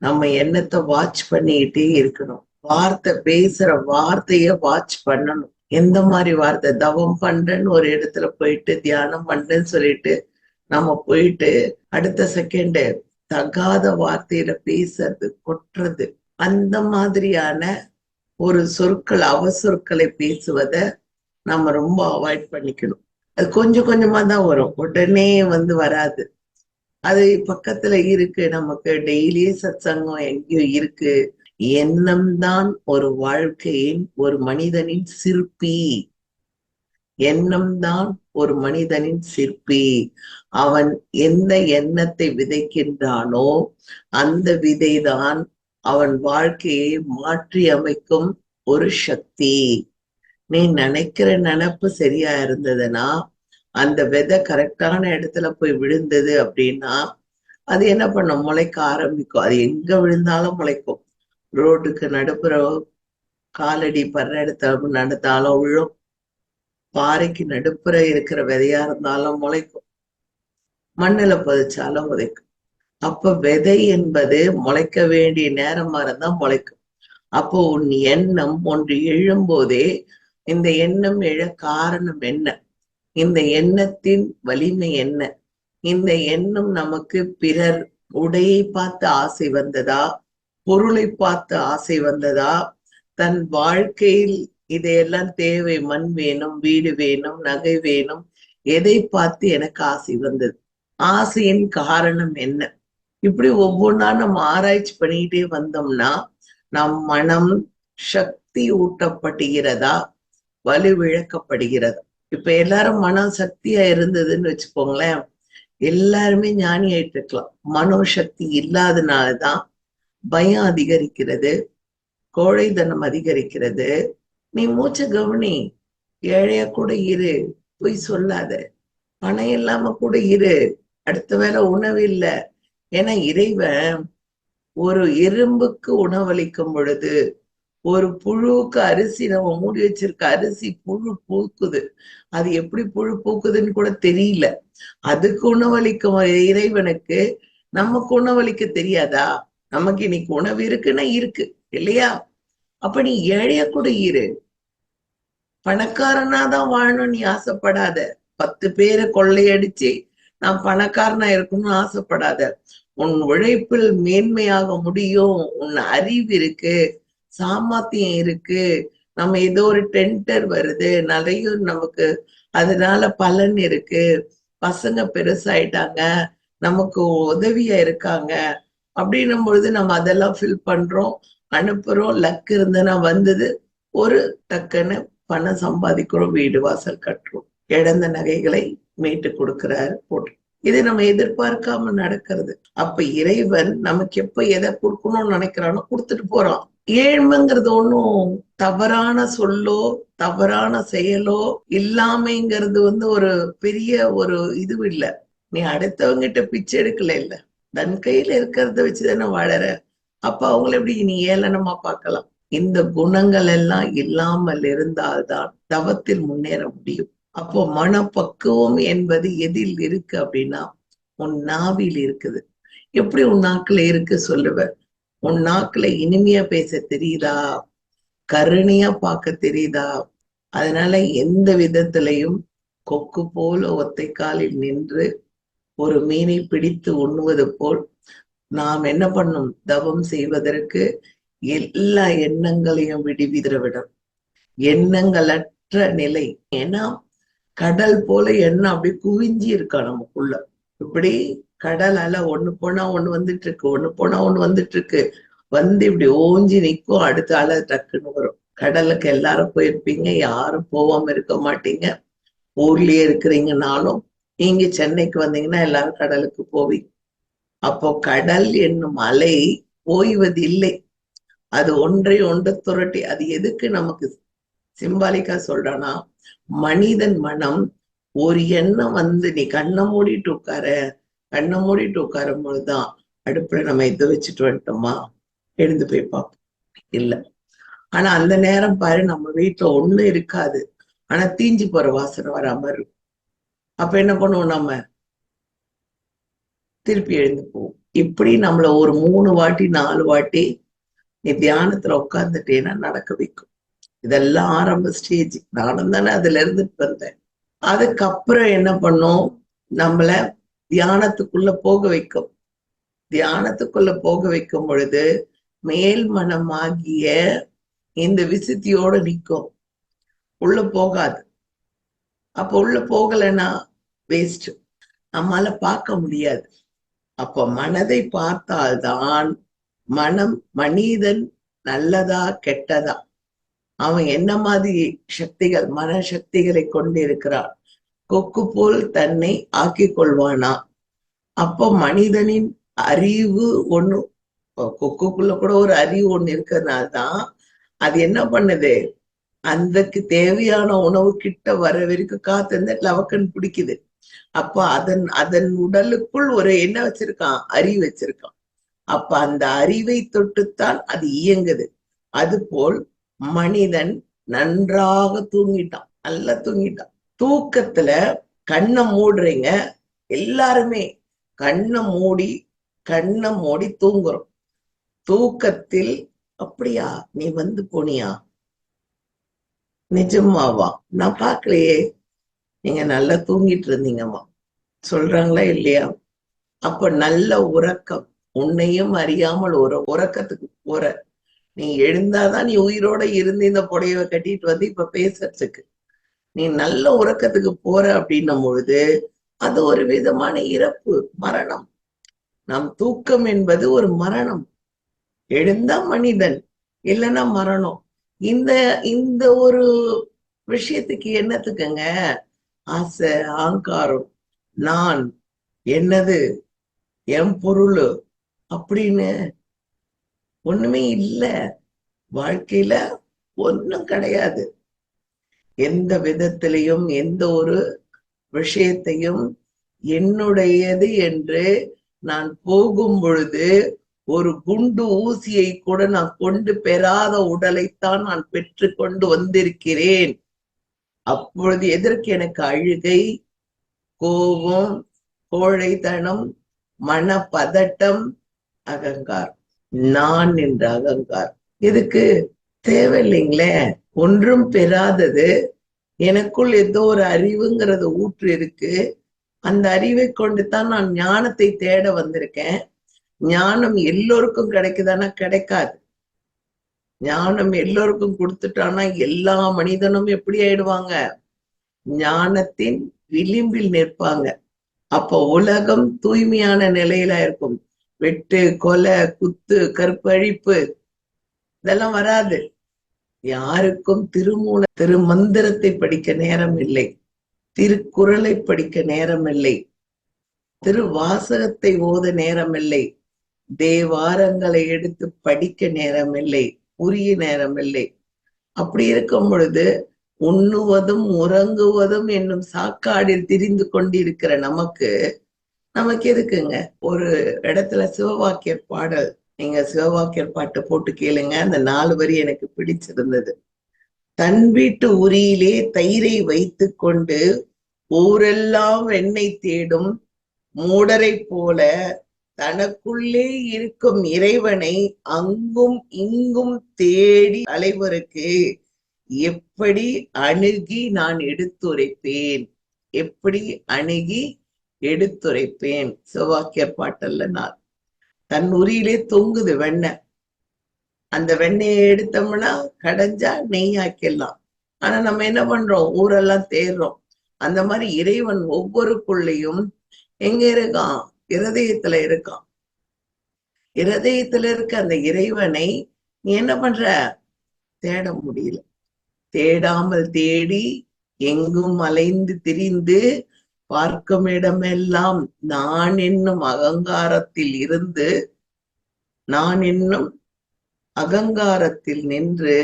நம்ம எண்ணத்தை வாட்ச் பண்ணிக்கிட்டே இருக்கணும். வார்த்தை பேசுற வார்த்தைய வாட்ச் பண்ணணும். எந்த மாதிரி வார்த்தை? தவம் பண்றேன்னு ஒரு இடத்துல போயிட்டு தியானம் பண்றேன்னு சொல்லிட்டு நம்ம போயிட்டு அடுத்த செகண்ட் தகாத வார்த்தையில பேசுறது, கொட்டுறது, அந்த மாதிரியான ஒரு சொற்கள், அவசொற்களை பேசுவத நம்ம ரொம்ப அவாய்ட் பண்ணிக்கணும். அது கொஞ்சம் கொஞ்சமா தான் வரும், உடனே வராது. அது பக்கத்துல இருக்கு, நமக்கு டெய்லியே சத்சங்கம் எங்கேயோ இருக்கு. எண்ணம் தான் ஒரு வாழ்க்கையின், ஒரு மனிதனின் சிற்பி. எண்ணம் தான் ஒரு மனிதனின் சிற்பி. அவன் எந்த எண்ணத்தை விதைக்கின்றானோ அந்த விதைதான் அவன் வாழ்க்கையை மாற்றி அமைக்கும் ஒரு சக்தி. நீ நினைக்கிற நினைப்பு சரியா இருந்ததுன்னா, அந்த விதை கரெக்டான இடத்துல போய் விழுந்தது அப்படின்னா அது என்ன பண்ணும்? முளைக்க ஆரம்பிக்கும். அது எங்க விழுந்தாலும் முளைக்கும். ரோட்டுக்கு நடுப்புற காலடி படுற இடத்துல நடந்தாலும் விழும். பாறைக்கு நடுப்புற இருக்கிற விதையா இருந்தாலும் முளைக்கும். மண்ணுல பதிச்சாலும் உதைக்கும். அப்ப விதை என்பது முளைக்க வேண்டிய நேரமா இருந்தா முளைக்கும். அப்போ உன் எண்ணம் ஒன்று எழும்போதே, இந்த எண்ணம் எழ காரணம் என்ன? இந்த எண்ணத்தின் வலிமை என்ன? இந்த எண்ணம் நமக்கு பிறர் உடையை பார்த்து ஆசை வந்ததா, பொருளை பார்த்து ஆசை வந்ததா, தன் வாழ்க்கையில் இதையெல்லாம் தேவை, மண் வேணும், வீடு வேணும், நகை வேணும், எதை பார்த்து எனக்கு ஆசை வந்தது? ஆசையின் காரணம் என்ன? இப்படி ஒவ்வொன்றா நம்ம ஆராய்ச்சி பண்ணிக்கிட்டே வந்தோம்னா நம் மனம் சக்தி ஊட்டப்படுகிறதா, வலுவிழக்கப்படுகிறதா? இப்ப எல்லாரும் மனம் சக்தியா இருந்ததுன்னு வச்சுக்கோங்களேன், எல்லாருமே ஞானி ஆயிட்டு இருக்கலாம். மனோசக்தி இல்லாதனாலதான் பயம் அதிகரிக்கிறது, கோழைத்தனம் அதிகரிக்கிறது. நீ மூச்ச கவனி. ஏழையா கூட இரு, பொய் சொல்லாத. பணம் இல்லாம கூட இரு, அடுத்த வேளை உணவு இல்லை. ஏன்னா இறைவன் ஒரு எறும்புக்கு உணவளிக்கும் பொழுது, ஒரு புழுவுக்கு அரிசி, நம்ம மூடி வச்சிருக்க அரிசி புழு பூக்குது, அது எப்படி புழு பூக்குதுன்னு கூட தெரியல. அதுக்கு உணவளிக்கும் இறைவனுக்கு நமக்கு உணவளிக்க தெரியாதா? நமக்கு இன்னைக்கு உணவு இருக்குன்னா இருக்கு இல்லையா? அப்ப நீ ஏழைய கூட இரு, பணக்காரனாதான் வாழணும் நீ ஆசைப்படாத. 10 பேரை கொள்ளையடிச்சு நான் பணக்காரனா இருக்கணும்னு ஆசைப்படாத. உன் உழைப்பில் மேன்மையாக முடியும். உன் அறிவு இருக்கு, சாமர்த்தியம் இருக்கு. நம்ம ஏதோ ஒரு டெண்டர் வருது, நிறைய நமக்கு அதனால பலன் இருக்கு. பசங்க பெருசாயிட்டாங்க, நமக்கு உதவியா இருக்காங்க அப்படின்னும் பொழுது நம்ம அதெல்லாம் ஃபில் பண்றோம், அனுப்புறோம். லக் இருந்தனா வந்தது, ஒரு டக்குன்னு பணம் சம்பாதிக்கிறோம், வீடு வாசல் கட்டுறோம், இழந்த நகைகளை மீட்டு கொடுக்கிறாரு போட்டு. இது நம்ம எதிர்பார்க்காம நடக்கிறது. அப்ப இறைவன் நமக்கு எப்ப எதை கொடுக்கணும்னு நினைக்கிறானோ கொடுத்துட்டு போறான். ஏழ்மைங்கிறது ஒண்ணும் தவறான சொல்லோ தவறான செயலோ இல்லாமைங்கிறது ஒரு பெரிய ஒரு இது இல்ல. நீ அடுத்தவங்கிட்ட பிச்சை எடுக்கல இல்ல, தன் கையில இருக்கிறத வச்சுதானே வாழற. அப்ப அவங்களை எப்படி நீ ஏளனமா பார்க்கலாம்? இந்த குணங்கள் எல்லாம் இல்லாமல் இருந்தால்தான் தவத்தில் முன்னேற முடியும். அப்போ மனப்பக்குவம் என்பது எதில் இருக்கு அப்படின்னா உன் நாவில் இருக்குது. எப்படி உன் நாக்குல இருக்கு சொல்லுவ? உன் நாக்குல இனிமையா பேச தெரியுதா, கருணையா பார்க்க தெரியுதா? அதனால எந்த விதத்திலையும் கொக்கு போல ஒத்தை காலில் நின்று ஒரு மீனை பிடித்து உண்ணுவது போல் நாம் என்ன பண்ணும்? தவம் செய்வதற்கு எல்லா எண்ணங்களையும் விடுவிட எண்ணங்களற்ற நிலை. ஏன்னா கடல் போல எண்ணம் அப்படி குவிஞ்சி இருக்கா நமக்குள்ள. இப்படி கடல் அலை ஒண்ணு போனா ஒண்ணு வந்துட்டு இருக்கு, ஒண்ணு போனா ஒண்ணு வந்துட்டு இருக்கு, இப்படி ஓஞ்சி நிற்கும், அடுத்த அலை டக்குன்னு வரும். கடலுக்கு எல்லாரும் போயிருப்பீங்க, யாரும் போகாம இருக்க மாட்டீங்க. ஊர்லயே இருக்கிறீங்கனாலும் நீங்க சென்னைக்கு வந்தீங்கன்னா எல்லாரும் கடலுக்கு போவீங்க. அப்போ கடல் என்னும் அலை ஓய்வது இல்லை, அது ஒன்றை ஒன்று துரட்டி. அது எதுக்கு நமக்கு சிம்பாலிக்கா சொல்றானா, மனிதன் மனம் ஒரு எண்ணம் நீ கண்ணை மூடிட்டு உட்காரும் பொழுதுதான் அடுப்புல நம்ம இதை வச்சுட்டு வந்துட்டோமா எழுந்து போய் பார்ப்போம் இல்ல. ஆனா அந்த நேரம் பாரு, நம்ம வீட்டுல ஒண்ணு இருக்காது, ஆனா தீஞ்சு போற வாசனை வராம இருக்கும். அப்ப என்ன பண்ணுவோம்? நம்ம திருப்பி எழுந்து போவோம். இப்படி நம்மள ஒரு 3 வாட்டி 4 வாட்டி நீ தியானத்துல உட்கார்ந்துட்டேன்னா நடக்க வைக்கும். இதெல்லாம் ஆரம்ப ஸ்டேஜ். நானும் தானே அதுல இருந்துட்டு வந்தேன். அதுக்கப்புறம் என்ன பண்ணும், நம்மள தியானத்துக்குள்ள போக வைக்கும். தியானத்துக்குள்ள போக வைக்கும் பொழுது மேல் மனமாகிய இந்த விசுத்தியோட நிற்கும், உள்ள போகாது. அப்ப உள்ள போகலைன்னா வேஸ்ட், நம்மால பார்க்க முடியாது. அப்ப மனதை பார்த்தால்தான் மனிதன் நல்லதா கெட்டதா, அவன் என்ன மாதிரி சக்திகள் மன சக்திகளை கொண்டிருக்கிறான், கொக்கு போல் தன்னை ஆக்கிக் கொள்வானா. அப்போ மனிதனின் அறிவு ஒண்ணு, கொக்குக்குள்ள கூட ஒரு அறிவு ஒண்ணு இருக்கிறதுனால்தான் அது என்ன பண்ணுது, அதுக்கு தேவையான உணவு கிட்ட வர வரைக்கும் காத்து லவக்கன் பிடிக்குது. அப்ப அதன் உடலுக்குள் ஒரு என்ன வச்சிருக்கான், அறிவு வச்சிருக்கான். அப்ப அந்த அறிவை தொட்டுத்தான் அது இயங்குது. அதுபோல் மனிதன் நன்றாக தூங்கிட்டான், நல்லா தூங்கிட்டான். தூக்கத்துல கண்ணை மூடுறீங்க எல்லாருமே, கண்ணை மூடி தூங்குறோம். தூக்கத்தில் அப்படியா நீ வந்து போனியா, நிஜமாவா, நான் பார்க்கலையே, நீங்க நல்லா தூங்கிட்டு இருந்தீங்கம்மா சொல்றாங்களா இல்லையா? அப்ப நல்ல உறக்கம், உன்னையும் அறியாமல் ஒரு உறக்கத்துக்கு போற. நீ எழுந்தாதான் நீ உயிரோட இருந்து இந்த புடையவை கட்டிட்டு வந்து இப்ப பேசுறதுக்கு. நீ நல்ல உறக்கத்துக்கு போற அப்படின்னும் பொழுது அது ஒரு விதமான இறப்பு, மரணம். நம் தூக்கம் என்பது ஒரு மரணம். எழுந்தா மனிதன், இல்லைன்னா மரணம். இந்த இந்த ஒரு விஷயத்துக்கு என்னத்துக்குங்க ஆசை, அகங்காரம், நான் என்னது, என் பொருள் அப்படின்னு ஒண்ணுமே இல்லை. வாழ்க்கையில ஒண்ணும் கிடையாது. எந்த விதத்திலையும் எந்த ஒரு விஷயத்தையும் என்னுடையது என்று நான் போகும் பொழுது ஒரு குண்டு ஊசியை கூட நான் கொண்டு பெறாத உடலைத்தான் நான் பெற்று கொண்டு வந்திருக்கிறேன். அப்பொழுது எதற்கு எனக்கு அழுகை, கோபம், கோழைத்தனம், மன பதட்டம், அகங்கார், நான் என்ற அகங்கார் இதுக்கு தேவையில்லைங்களே. ஒன்றும் பெறாதது, எனக்குள் ஏதோ ஒரு அறிவுங்கிறது ஊற்று இருக்கு. அந்த அறிவை கொண்டுதான் நான் ஞானத்தை தேட வந்திருக்கேன். ஞானம் எல்லோருக்கும் கிடைக்குதானா? கிடைக்காது. ஞானம் எல்லோருக்கும் கொடுத்துட்டானா எல்லா மனிதனும் எப்படி ஆயிடுவாங்க, ஞானத்தின் விளிம்பில் நிற்பாங்க. அப்ப உலகம் தூய்மையான நிலையில இருக்கும். வெட்டு, கொலை, குத்து, கற்பழிப்பு இதெல்லாம் வராது. யாருக்கும் திருமந்திரத்தை படிக்க நேரம் இல்லை, திருக்குறளை படிக்க நேரம் இல்லை, திருவாசகத்தை ஓத நேரம் இல்லை, தேவாரங்களை எடுத்து படிக்க நேரம் இல்லை, உரிய நேரம் இல்லை. அப்படி இருக்கும் பொழுது உண்ணுவதும் உறங்குவதும் என்னும் சாக்காடில் திரிந்து கொண்டிருக்கிற நமக்கு எதுக்குங்க? ஒரு இடத்துல சிவவாக்கியர் பாடல், நீங்க சிவவாக்கியர் பாட்டு போட்டு கேளுங்க, அந்த 4 வரி எனக்கு பிடிச்சிருந்தது. தன் வீட்டு உரியிலே தயிரை வைத்து கொண்டு ஊரெல்லாம் வெண்ணெய் தேடும் மூடரை போல தனக்குள்ளே இருக்கும் இறைவனை அங்கும் இங்கும் தேடி அலைவருக்கு எப்படி அணுகி நான் எடுத்துரைப்பேன், எப்படி அணுகி எடுத்துரைப்பேன். சிவவாக்கியர் பாட்டல்ல நான். தன் உரியிலே தொங்குது வெண்ணெய், அந்த வெண்ணெயை எடுத்தோம்னா கடைஞ்சா நெய் ஆக்கிடலாம். ஆனா நம்ம என்ன பண்றோம், ஊரெல்லாம் தேடுறோம். அந்த மாதிரி இறைவன் ஒவ்வொருக்குள்ளேயும் எங்க இருக்கான், இருதயத்துல இருக்கான். இருதயத்துல இருக்க அந்த இறைவனை நீ என்ன பண்ற, தேட முடியல. தேடாமல் தேடி எங்கும் அலைந்து திரிந்து பார்க்கும் இடமெல்லாம் நான் என்னும் அகங்காரத்தில் இருந்து, நான் என்னும் அகங்காரத்தில் நின்று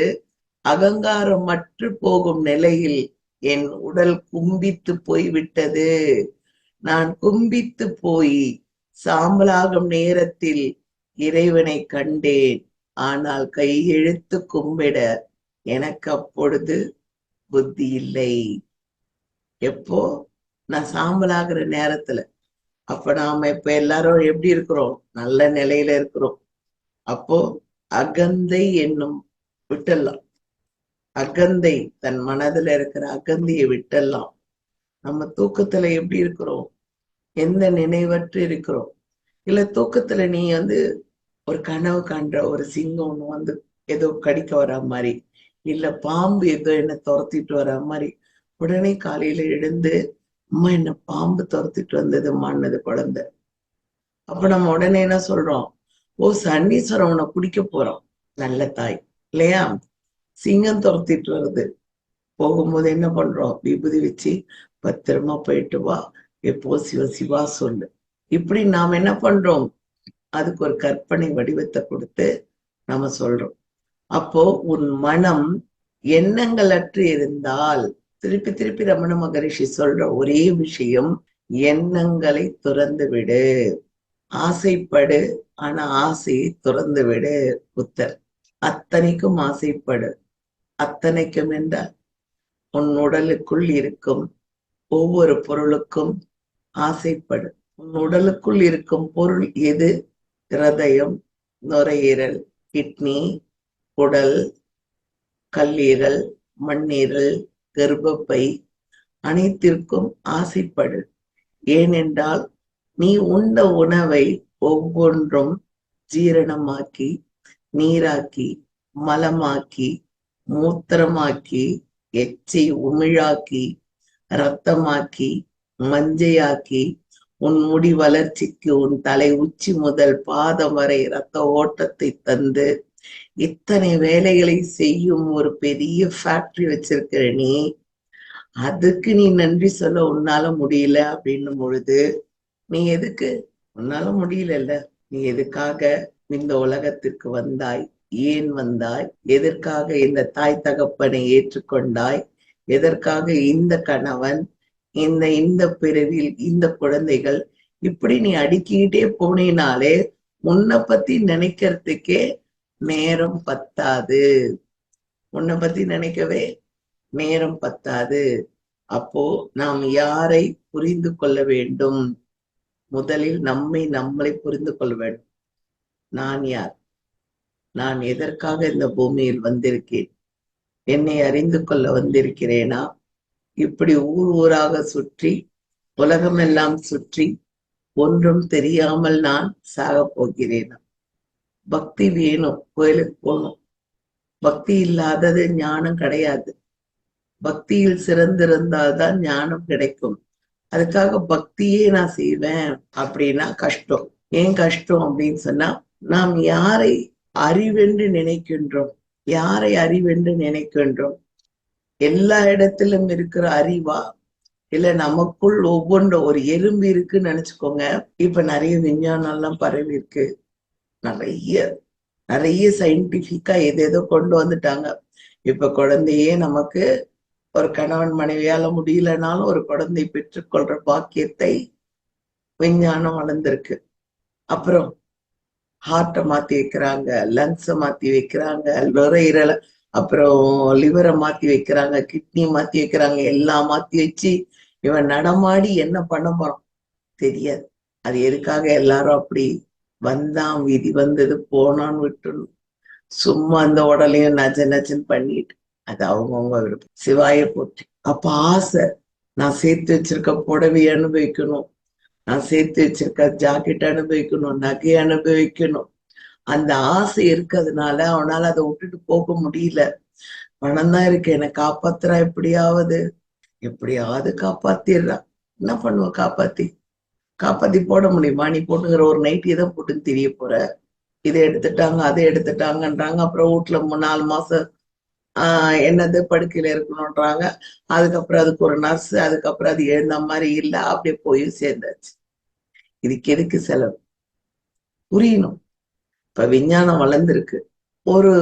அகங்காரம் மற்று போகும் நிலையில் என் உடல் கும்பித்து போய்விட்டது. நான் கும்பித்து போய் சாம்பலாகும் நேரத்தில் இறைவனை கண்டேன். ஆனால் கையெழுத்து கும்பிட எனக்கு அப்பொழுது புத்தி இல்லை. எப்போ? நான் சாம்பலாகிற நேரத்துல. அப்ப நாம இப்ப எல்லாரும் எப்படி இருக்கிறோம்? நல்ல நிலையில இருக்கிறோம். அப்போ அகந்தை என்னும் விட்டுடலாம். அகந்தை, தன் மனதுல இருக்கிற அகந்தையை விட்டுடலாம். நம்ம தூக்கத்துல எப்படி இருக்கிறோம்? எந்த நினைவற்று இருக்கிறோம்? இல்ல தூக்கத்துல நீ ஒரு கனவு காண்ற, ஒரு சிங்கம் ஒண்ணு ஏதோ கடிக்க வர மாதிரி, இல்ல பாம்பு ஏதோ என்ன துரத்திட்டு வர மாதிரி, உடனே காலையில எழுந்து அம்மா என்ன பாம்பு துரத்திட்டு வந்ததுமான்னது குழந்தை. அப்ப நம்ம உடனே என்ன சொல்றோம்? ஓ, சன்னீஸ்வரன் உன்னை பிடிக்க போறோம். நல்ல தாய் இல்லையா? சிங்கம் துரத்திட்டு வருது, போகும்போது என்ன பண்றோம்? விபூதி வச்சு பத்திரமா போயிட்டு வா, எப்போ சிவ சிவா சொல்லு. இப்படி நாம் என்ன பண்றோம்? அதுக்கு ஒரு கற்பனை வடிவத்தை கொடுத்து நாம சொல்றோம். அப்போ உன் மனம் எண்ணங்களற்று இருந்தால், திருப்பி திருப்பி ரமண மகரிஷி சொல்ற ஒரே விஷயம், எண்ணங்களை துறந்து விடு. ஆசைப்படு, ஆனா ஆசையை துறந்து விடு. புத்தர் அத்தனைக்கும் ஆசைப்படு. அத்தனைக்கும் என்றால் உன் உடலுக்குள் இருக்கும் ஒவ்வொரு பொருளுக்கும் ஆசைப்படு. உன் உடலுக்குள் இருக்கும் பொருள் எது? இருதயம், நுரையீரல், கிட்னி, குடல், கல்லீரல், மண்ணீரல், கர்ப்பப்பை, அனைத்திற்கும் ஆசைப்படு. ஏனென்றால் நீ உண்ட உணவை ஒவ்வொன்றும் ஜீரணமாக்கி, நீராக்கி, மலமாக்கி, மூத்திரமாக்கி, எச்சை உமிழாக்கி, இரத்தமாக்கி, மஞ்சையாக்கி, உன் முடி வளர்ச்சிக்கு உன் தலை உச்சி முதல் பாதம் வரை இரத்த ஓட்டத்தை தந்து இத்தனை வேலைகளை செய்யும் ஒரு பெரிய ஃபேக்டரி வச்சிருக்கிற நீ, அதுக்கு நீ நன்றி சொல்ல உன்னால முடியல அப்படின்னும் பொழுது, நீ எதுக்கு? உன்னால முடியலல்ல, நீ எதுக்காக இந்த உலகத்திற்கு வந்தாய்? ஏன் வந்தாய்? எதற்காக இந்த தாய் தகப்பனை ஏற்றுக்கொண்டாய்? எதற்காக இந்த கணவன், இந்த இந்த பிறவியில் இந்த குழந்தைகள்? இப்படி நீ அடுக்கிக்கிட்டே போனீனாலே உன்னை பத்தி நினைக்கிறதுக்கே நேரம் பத்தாது. உன்னை பத்தி நினைக்கவே நேரம் பத்தாது. அப்போ நாம் யாரை புரிந்து கொள்ள வேண்டும்? முதலில் நம்மளை புரிந்து கொள்ள வேண்டும். நான் யார்? நான் எதற்காக இந்த பூமியில் வந்திருக்கேன்? என்னை அறிந்து கொள்ள வந்திருக்கிறேனா? இப்படி ஊர் ஊராக சுற்றி, உலகமெல்லாம் சுற்றி, ஒன்றும் தெரியாமல் நான் சாக போகிறேனா? பக்தி வேணும், கோயிலுக்கு போகணும். பக்தி இல்லாதது ஞானம் கிடையாது. பக்தியில் சிறந்திருந்தால்தான் ஞானம் கிடைக்கும். அதுக்காக பக்தியே நான் செய்வேன் அப்படின்னா கஷ்டம். ஏன் கஷ்டம் அப்படின்னு சொன்னா, நாம் யாரை அறிவென்று நினைக்கின்றோம்? யாரை அறிவென்று நினைக்கின்றோம்? எல்லா இடத்திலும் இருக்கிற அறிவா, இல்ல நமக்குள் ஒவ்வொன்று ஒரு எறும்பு இருக்குன்னு நினைச்சுக்கோங்க. இப்ப நிறைய விஞ்ஞானம் எல்லாம் பரவி இருக்கு. நிறைய நிறைய சயின்டிபிக்கா எதேதோ கொண்டு வந்துட்டாங்க. இப்ப குழந்தையே நமக்கு ஒரு கணவன் மனைவியால முடியலனாலும் ஒரு குழந்தை பெற்றுக்கொள்ற பாக்கியத்தை விஞ்ஞானம் வளர்ந்திருக்கு. அப்புறம் ஹார்ட்டை மாத்தி வைக்கிறாங்க, லங்ஸை மாத்தி வைக்கிறாங்க, நுரையீரலை, அப்புறம் லிவரை மாத்தி வைக்கிறாங்க, கிட்னி மாத்தி வைக்கிறாங்க. எல்லாம் மாத்தி வச்சு இவன் நடமாடி என்ன பண்ண போறான் தெரியாது. அது எதுக்காக எல்லாரும் அப்படி வந்தான், விதி வந்தது, போனான்னு விட்டுணும். சும்மா அந்த உடலையும் நஜ நஜன்னு பண்ணிட்டு, அது அவங்கவுங்க விருப்பம். சிவாய போற்றி. அப்ப ஆசை, நான் சேர்த்து வச்சிருக்க புடவை அனுபவிக்கணும், நான் சேர்த்து வச்சிருக்க ஜாக்கெட் அனுபவிக்கணும், நகை அனுபவிக்கணும். அந்த ஆசை இருக்கிறதுனால அவனால அதை விட்டுட்டு போக முடியல. பணம் தான் இருக்கு, என்னை காப்பாத்துறா, எப்படியாவது காப்பாத்திடுறான். என்ன பண்ணுவோம்? காப்பாத்தி போட முடியுமா? நீ போட்டுங்கிற ஒரு நைட்டி தான் போட்டுன்னு தெரிய போற. இதை எடுத்துட்டாங்க, அதை எடுத்துட்டாங்கன்றாங்க. அப்புறம் வீட்டுல 4 மாசம் என்னது படுக்கையில இருக்கணும்ன்றாங்க. அதுக்கப்புறம் அதுக்கு ஒரு நர்ஸ், அதுக்கப்புறம் அது எழுந்த மாதிரி இல்ல, அப்படியே போய் சேர்ந்தாச்சு. இதுக்கு எதுக்கு செலவு? புரியணும். இப்ப விஞ்ஞானம் வளர்ந்துருக்கு. ஒரு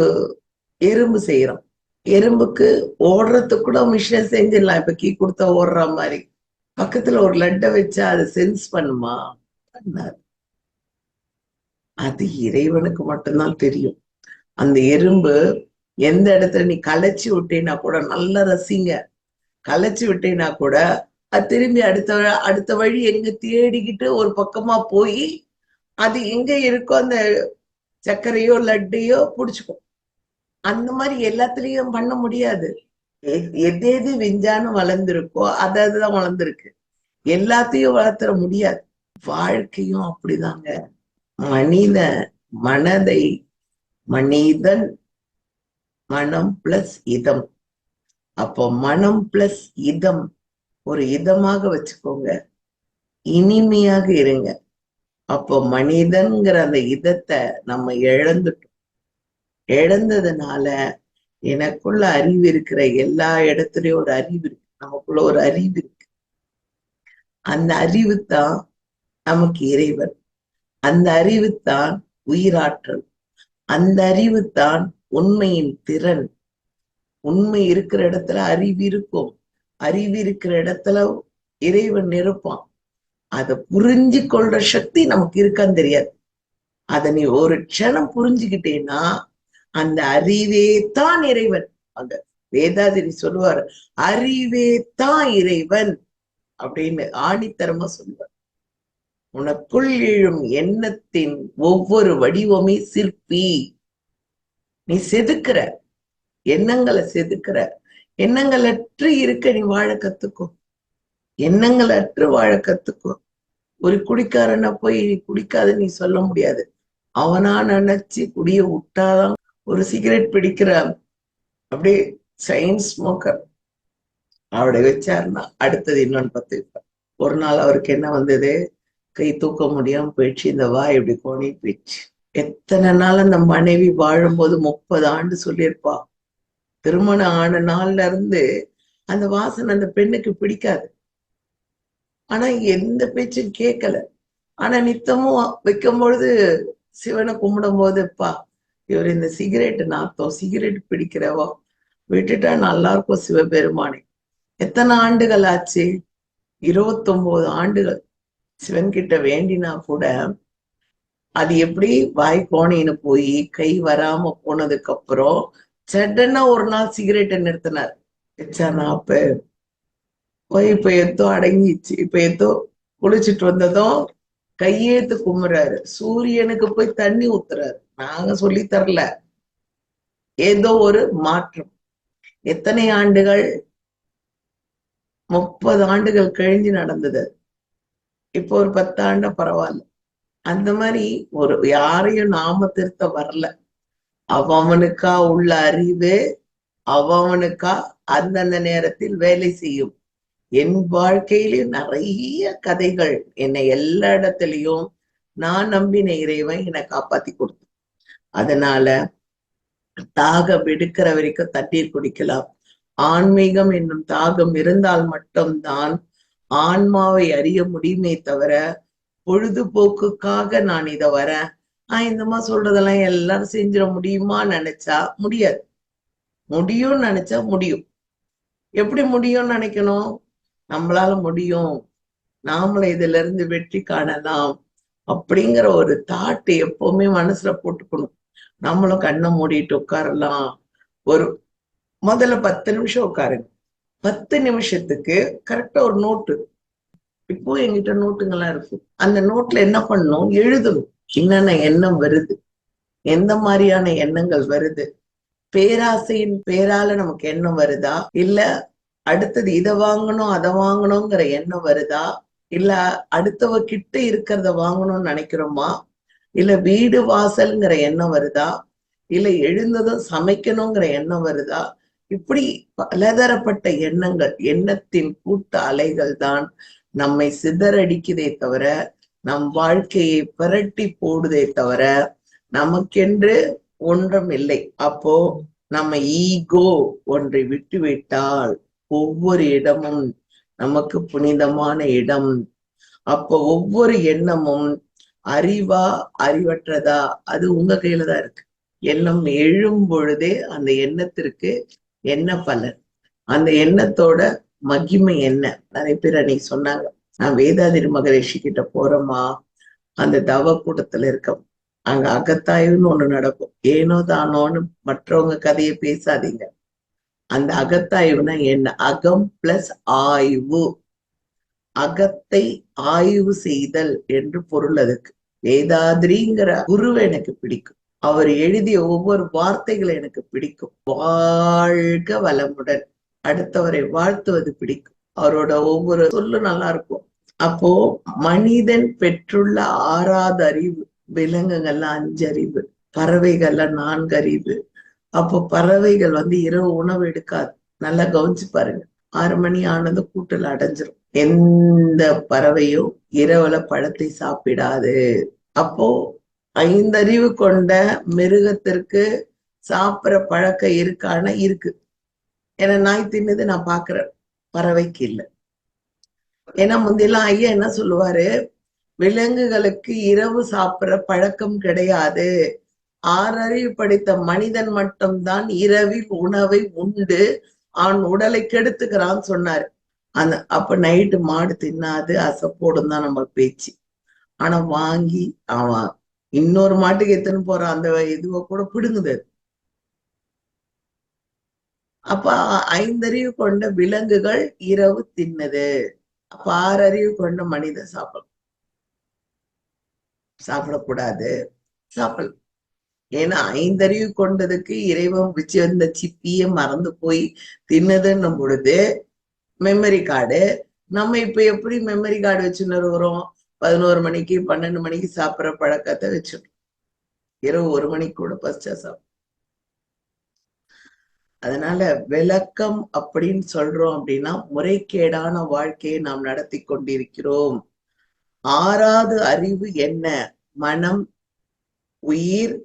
எறும்பு செய்யறோம். எறும்புக்கு ஓடுறதுக்கு கூட மிஷின் செஞ்சிடலாம். இப்ப கீ கொடுத்தா ஓடுற மாதிரி. பக்கத்துல ஒரு லட்டை வச்சா அது சென்ஸ் பண்ணுமா? பண்ணாது. அது இறைவனுக்கு மட்டும்தான் தெரியும். அந்த எறும்பு எந்த இடத்துல நீ களைச்சி விட்டேன்னா கூட, நல்லா ரசிங்க, களைச்சி விட்டேன்னா கூட அது திரும்பி அடுத்த வழி எங்க தேடிக்கிட்டு ஒரு பக்கமா போய் அது எங்க இருக்கோ அந்த சர்க்கரையோ லட்டையோ புடிச்சுக்கும். அந்த மாதிரி எல்லாத்துலயும் பண்ண முடியாது. எது எது விஞ்ஞானம் வளர்ந்துருக்கோ அதுதான் வளர்ந்துருக்கு. எல்லாத்தையும் வளர்த்துற முடியாது. வாழ்க்கையும் அப்படிதாங்க. மனித மனதை மனிதன் மனம் பிளஸ் இதம். அப்போ மனம் பிளஸ் இதம், ஒரு இதமாக வச்சுக்கோங்க, இனிமையாக இருங்க. அப்போ மனிதன்கிற அந்த இதத்தை நம்ம இழந்ததுனால எனக்குள்ள அறிவு இருக்கிற எல்லா இடத்துலயும் ஒரு அறிவு இருக்கு, நமக்குள்ள ஒரு அறிவு இருக்கு. அந்த அறிவு தான் நமக்கு இறைவன். அந்த அறிவு தான் உயிராற்றல். அந்த அறிவு தான் உண்மையின் திறன். உண்மை இருக்கிற இடத்துல அறிவு இருக்கும். அறிவு இருக்கிற இடத்துல இறைவன் இருப்பான். அதை புரிஞ்சு கொள்ற சக்தி நமக்கு இருக்கான்னு தெரியாது. அதை நீ ஒரு க்ஷணம் புரிஞ்சுக்கிட்டேன்னா அந்த அறிவே தான் இறைவன். அந்த வேதாதிரி சொல்லுவார், அறிவே தான் இறைவன் அப்படின்னு ஆணித்தரமா சொல்லுவார். உனக்குள் எழும் எண்ணத்தின் ஒவ்வொரு வடிவமே சிற்பி. நீ செதுக்குற எண்ணங்களை செதுக்குற. எண்ணங்களற்று இருக்க நீ வாழ கத்துக்கும். எண்ணங்களற்று வாழ கத்துக்கும். ஒரு குடிக்காரனை போய் நீ குடிக்காத நீ சொல்ல முடியாது. அவனா நினைச்சு குடிய விட்டாதான். ஒரு சிகரெட் பிடிக்கிற அப்படியே சைன் ஸ்மோக்கர் அவரை வச்சாருன்னா அடுத்தது இன்னொன்னு பத்து வைப்பார். ஒரு நாள் அவருக்கு என்ன வந்தது, கை தூக்க முடியாம போயிடுச்சு, இந்த வாய் இப்படி கோணி போயிடுச்சு. எத்தனை நாள் அந்த மனைவி வாழும்போது 30 ஆண்டு சொல்லியிருப்பா. திருமணம் ஆன நாள்ல இருந்து அந்த வாசனை அந்த பெண்ணுக்கு பிடிக்காது. ஆனா எந்த பேச்சும் கேட்கல. ஆனா நித்தமும் வைக்கும் பொழுது சிவனை கும்பிடும் போதுப்பா இவர் இந்த சிகரெட் நாத்தம், சிகரெட் பிடிக்கிறவோ விட்டுட்டா நல்லா இருக்கும் சிவபெருமானே. எத்தனை ஆண்டுகள் ஆச்சு? 29 ஆண்டுகள். சிவன் கிட்ட வேண்டினா கூட அது எப்படி வாய் கோணின்னு போய் கை வராம போனதுக்கு அப்புறம் சடனா ஒரு நாள் சிகரெட்டை நிறுத்தினார். அப்ப இப்ப எத்தோ அடங்கிச்சு. இப்ப எத்தோ குளிச்சுட்டு வந்ததும் கையெழுத்து கும்புறாரு. சூரியனுக்கு போய் தண்ணி ஊத்துறாரு. நாங்க சொல்லி தரல, ஏதோ ஒரு மாற்றம். எத்தனை ஆண்டுகள்? 30 ஆண்டுகள் கழிஞ்சு நடந்தது. இப்போ ஒரு 10 ஆண்டு பரவாயில்ல. அந்த மாதிரி ஒரு யாரையும் நாம திருத்த வரல. அவனுக்கா உள்ள அறிவு அவனுக்கா அந்தந்த நேரத்தில் வேலை செய்யும். என் வாழ்க்கையிலும் நிறைய கதைகள் என்னை எல்லா இடத்துலயும் நான் நம்பின இறைவன் என்னை காப்பாத்தி கொடுத்து. அதனால தாகம் எடுக்கிற வரைக்கும் தண்ணீர் குடிக்கலாம். ஆன்மீகம் என்னும் தாகம் இருந்தால் மட்டும்தான் ஆன்மாவை அறிய முடியுமே தவிர பொழுதுபோக்குக்காக நான் இத வரேன் இந்தமா சொல்றதெல்லாம் எல்லாரும் செஞ்சிட முடியுமா நினைச்சா முடியாது. முடியும்னு நினைச்சா முடியும். எப்படி முடியும்னு நினைக்கணும்? நம்மளால முடியும், நாமள இதுல இருந்து வெற்றி காணலாம் அப்படிங்கிற ஒரு தாட்டு எப்பவுமே மனசுல போட்டுக்கணும். நம்மளும் கண்ணை மூடிட்டு உட்காரலாம். ஒரு முதல்ல 10 நிமிஷம் உட்காருங்க. 10 நிமிஷத்துக்கு கரெக்டா ஒரு நோட்டு. இப்போ என்கிட்ட நோட்டுங்கெல்லாம் இருக்கு. அந்த நோட்ல என்ன பண்ணணும்? எழுதணும். என்னென்ன எண்ணம் வருது, எந்த மாதிரியான எண்ணங்கள் வருது, பேராசையின் பேரால நமக்கு எண்ணம் வருதா, இல்ல அடுத்தது இதை வாங்கணும் அதை வாங்கணுங்கிற எண்ணம் வருதா, இல்ல அடுத்தவ கிட்ட இருக்கிறத வாங்கணும்னு நினைக்கிறோமா, இல்ல வீடு வாசல்ங்கிற எண்ணம் வருதா, இல்ல எழுந்ததும் சமைக்கணுங்கிற எண்ணம் வருதா? இப்படி பலதரப்பட்ட எண்ணங்கள், எண்ணத்தின் கூட்ட அலைகள் தான் நம்மை சிதறடிக்குதே தவிர நம் வாழ்க்கையை புரட்டி போடுதே தவிர நமக்கென்று ஒன்றும் இல்லை. அப்போ நம்ம ஈகோ ஒன்றை விட்டுவிட்டால் ஒவ்வொரு இடமும் நமக்கு புனிதமான இடம். அப்போ ஒவ்வொரு எண்ணமும் அறிவா அறிவற்றதா அது உங்க கையில தான் இருக்கு. எண்ணம் எழும் பொழுதே அந்த எண்ணத்திற்கு என்ன பலன், அந்த எண்ணத்தோட மகிமை என்ன? நிறைய பேர் அன்னைக்கு சொன்னாங்க, நான் வேதாதிரி மகரிஷி கிட்ட போறோமா, அந்த தவ கூட்டத்துல இருக்க அங்க அகத்தாய்வுன்னு ஒண்ணு நடக்கும். ஏனோ தானோன்னு மற்றவங்க கதையை பேசாதீங்க. அந்த அகத்தாய்வுனா என்ன? அகம் பிளஸ் ஆய்வு. அகத்தை ஆய்வு செய்தல் என்று பொருள் அதுக்கு. வேதாத்ரிங்கிற குருவை எனக்கு பிடிக்கும். அவர் எழுதிய ஒவ்வொரு வார்த்தைகளை எனக்கு பிடிக்கும். வாழ்க வளமுடன், அடுத்தவரை வாழ்த்துவது பிடிக்கும். அவரோட ஒவ்வொரு சொல்லு நல்லா இருக்கும். அப்போ மனிதன் பெற்றுள்ள 6வது அறிவு, விலங்குகள்லாம் 5 அறிவு, பறவைகள்ல 4 அறிவு. அப்போ பறவைகள் இரவு உணவு எடுக்காது. நல்லா கவனிச்சு பாருங்க. 6 மணி ஆனது கூட்டல் அடைஞ்சிரும். எந்த பறவையும் இரவுல பழத்தை சாப்பிடாது. அப்போ 5 அறிவு கொண்ட மிருகத்திற்கு சாப்பிடுற பழக்கம் இருக்கான இருக்கு. ஏன்னா நாய் தின்னது நான் பாக்குறேன், பறவைக்கு இல்லை. ஏன்னா முந்தையெல்லாம் ஐயா என்ன சொல்லுவாரு, விலங்குகளுக்கு இரவு சாப்பிடுற பழக்கம் கிடையாது. 6 அறிவு படித்த மனிதன் மட்டும்தான் இரவில் உணவை உண்டு அவன் உடலை கெடுத்துக்கிறான்னு சொன்னாரு. அப்ப நைட்டு மாடு தின்னாது, அசப்போடும் தான் நம்ம பேச்சு. ஆனா வாங்கி அவன் இன்னொரு மாட்டுக்கு எத்தனை போறான், அந்த இதுவை கூட பிடுங்குது. அப்ப 5 அறிவு கொண்ட விலங்குகள் இரவு தின்னது. அப்ப 6 அறிவு கொண்ட மனிதன் சாப்பிடக்கூடாது, சாப்பிடலாம். ஏன்னா 5 அறிவு கொண்டதுக்கு இறைவன் வச்சு வந்த சிப்பிய மறந்து போய் தின்னதுன்னும் பொழுது மெமரி கார்டு. நம்ம இப்ப எப்படி மெமரி கார்டு வச்சுன்னு இருக்கிறோம்? 11 மணிக்கு 12 மணிக்கு சாப்பிட்ற பழக்கத்தை வச்சிடும். இரவு 1 மணிக்கு கூட பசிச்சா சாப்பிடும். அதனால விளக்கம் அப்படின்னு சொல்றோம் அப்படின்னா முறைகேடான வாழ்க்கையை நாம் நடத்தி கொண்டிருக்கிறோம். 6வது அறிவு என்ன? மனம், உயிர்,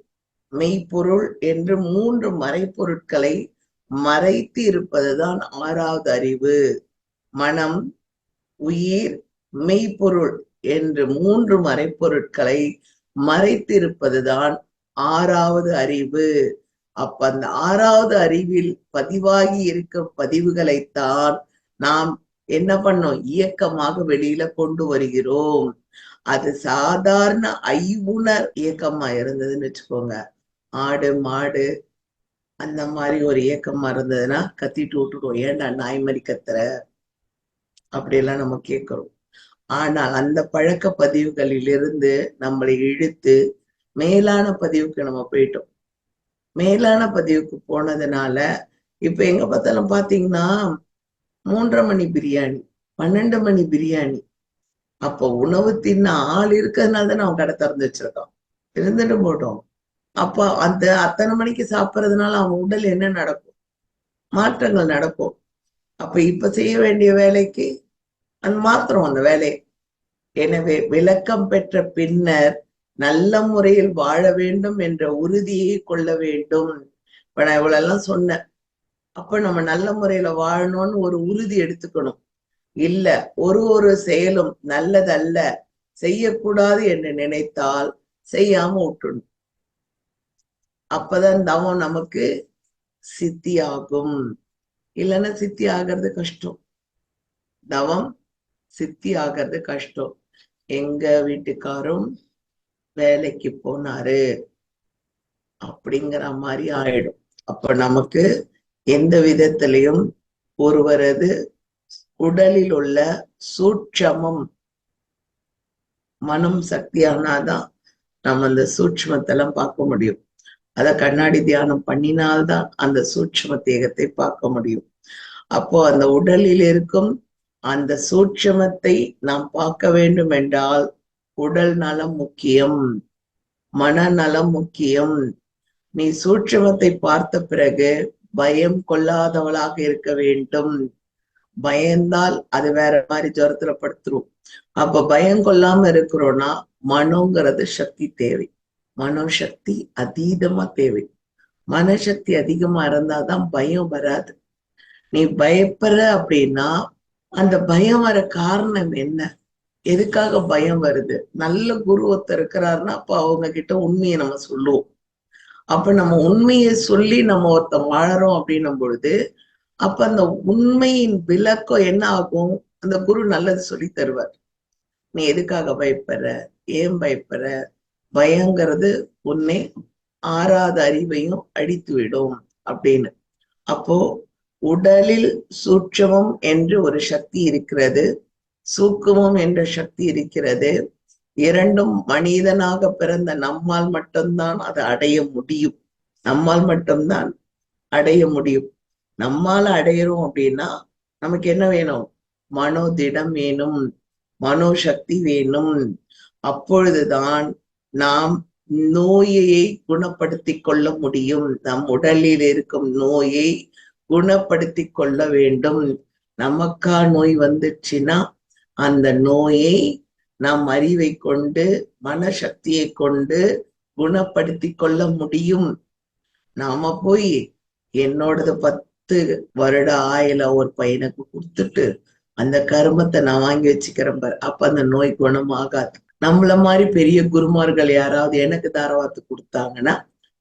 மெய்ப்பொருள் என்று 3 மறைப்பொருட்களை மறைத்து இருப்பதுதான் 6வது அறிவு. மனம், உயிர், மெய்ப்பொருள் என்று 3 மறைப்பொருட்களை மறைத்திருப்பதுதான் 6வது அறிவு. அப்ப அந்த 6வது அறிவில் பதிவாகி இருக்கும் பதிவுகளைத்தான் நாம் என்ன பண்ணோம்? இயக்கமாக வெளியில கொண்டு வருகிறோம். அது சாதாரண ஐவுணர் இயக்கமா இருந்ததுன்னு வச்சுக்கோங்க, ஆடு மாடு அந்த மாதிரி ஒரு இயக்கமா இருந்ததுன்னா கத்திட்டு விட்டுடுவோம், ஏன்டா நாய் மாதிரி கத்துற அப்படியெல்லாம் நம்ம கேட்கிறோம். ஆனால் அந்த பழக்க பதிவுகளிலிருந்து நம்மளை இழுத்து மேலான பதிவுக்கு நம்ம போயிட்டோம். மேலான பதிவுக்கு போனதுனால இப்ப எங்க பார்த்தாலும் பாத்தீங்கன்னா 3:30 மணி பிரியாணி, 12 மணி பிரியாணி. அப்போ உணவு தின்ன ஆள் இருக்கிறதுனால தான் அவன் கடை திறந்து வச்சிருக்கான். இருந்துட்டு போட்டோம். அப்ப அத்தனை மணிக்கு சாப்பிட்றதுனால அவன் உடல் என்ன நடக்கும்? மாற்றங்கள் நடக்கும். அப்ப இப்ப செய்ய வேண்டிய வேலைக்கு மாத்திரம் அந்த வேலையை. எனவே விளக்கம் பெற்ற பின்னர் நல்ல முறையில் வாழ வேண்டும் என்ற உறுதியை கொள்ள வேண்டும். இப்ப நான் இவ்வளவு சொன்னேன். அப்ப நம்ம நல்ல முறையில வாழணும்னு ஒரு உறுதி எடுத்துக்கணும். இல்ல ஒரு செயலும் நல்லதல்ல, செய்யக்கூடாது என்று நினைத்தால் செய்யாம விட்டுணும். அப்பதான் தவம் நமக்கு சித்தி ஆகும். இல்லைன்னா சித்தி ஆகிறது கஷ்டம். தவம் சித்தி ஆகிறது கஷ்டம். எங்க வீட்டுக்காரும் வேலைக்கு போனாரு அப்படிங்கிற மாதிரி ஆயிடும். அப்ப நமக்கு எந்த விதத்திலையும் ஒருவரது உடலில் உள்ள சூட்சமம் மனம் சக்தியானாதான் நம்ம அந்த சூட்சமத்தெல்லாம் பார்க்க முடியும். அத கண்ணாடி தியானம் பண்ணினால்தான் அந்த சூட்சம தேகத்தை பார்க்க முடியும். அப்போ அந்த உடலில் இருக்கும் அந்த சூட்சமத்தை நாம் பார்க்க வேண்டும் என்றால் உடல் நலம் முக்கியம், மனநலம் முக்கியம். நீ சூட்சமத்தை பார்த்த பிறகு பயம் கொள்ளாதவளாக இருக்க வேண்டும். பயந்தால் அது வேற மாதிரி ஜுரத்துல படுத்துரும். அப்ப பயம் கொள்ளாம இருக்கிறோம்னா மனோங்கிறது சக்தி தேவை. மனோசக்தி அதீதமா தேவை. மனசக்தி அதிகமா இருந்தாதான் பயம் வராது. நீ பயப்படுற அப்படின்னா அந்த பயம் வர காரணம் என்ன? எதுக்காக பயம் வருது? நல்ல குரு ஒருத்தர் இருக்கிறாருன்னா அப்ப அவங்க கிட்ட உண்மையை நம்ம சொல்லுவோம். அப்ப நம்ம உண்மையை சொல்லி நம்ம ஒருத்தன் வாழறோம் அப்படின்னும் பொழுது அப்ப அந்த உண்மையின் விளக்கம் என்ன ஆகும்? அந்த குரு நல்லது சொல்லி தருவார். நீ எதுக்காக பயப்படுற, ஏன் பயப்படுற? பயங்கிறது உன்னை 6வது அறிவையும் அடித்து விடும் அப்படின்னு. அப்போ உடலில் சூட்சமம் என்று ஒரு சக்தி இருக்கிறது. சூக்குமம் என்ற சக்தி இருக்கிறது. இரண்டும் மனிதனாக பிறந்த நம்மால் மட்டும்தான் அதை அடைய முடியும். நம்மால் மட்டும்தான் அடைய முடியும். நம்மால அடையிறோம் அப்படின்னா நமக்கு என்ன வேணும்? மனோதிடம் வேணும், மனோசக்தி வேணும். அப்பொழுதுதான் நாம் நோயை குணப்படுத்தி கொள்ள முடியும். நம் உடலில் இருக்கும் நோயை குணப்படுத்தி கொள்ள வேண்டும். நமக்கா நோய் வந்துச்சுன்னா அந்த நோயை நாம் அறிவை கொண்டு மனசக்தியை கொண்டு குணப்படுத்தி கொள்ள முடியும். நாம போய் என்னோடது 10 வருட ஆயில ஒரு பையனுக்கு கொடுத்துட்டு அந்த கருமத்தை நான் வாங்கி வச்சுக்கிறேன் பாரு, அப்ப அந்த நோய் குணமாகாது. நம்மள மாதிரி பெரிய குருமார்கள் யாராவது எனக்கு தாரவாத்து கொடுத்தாங்கன்னா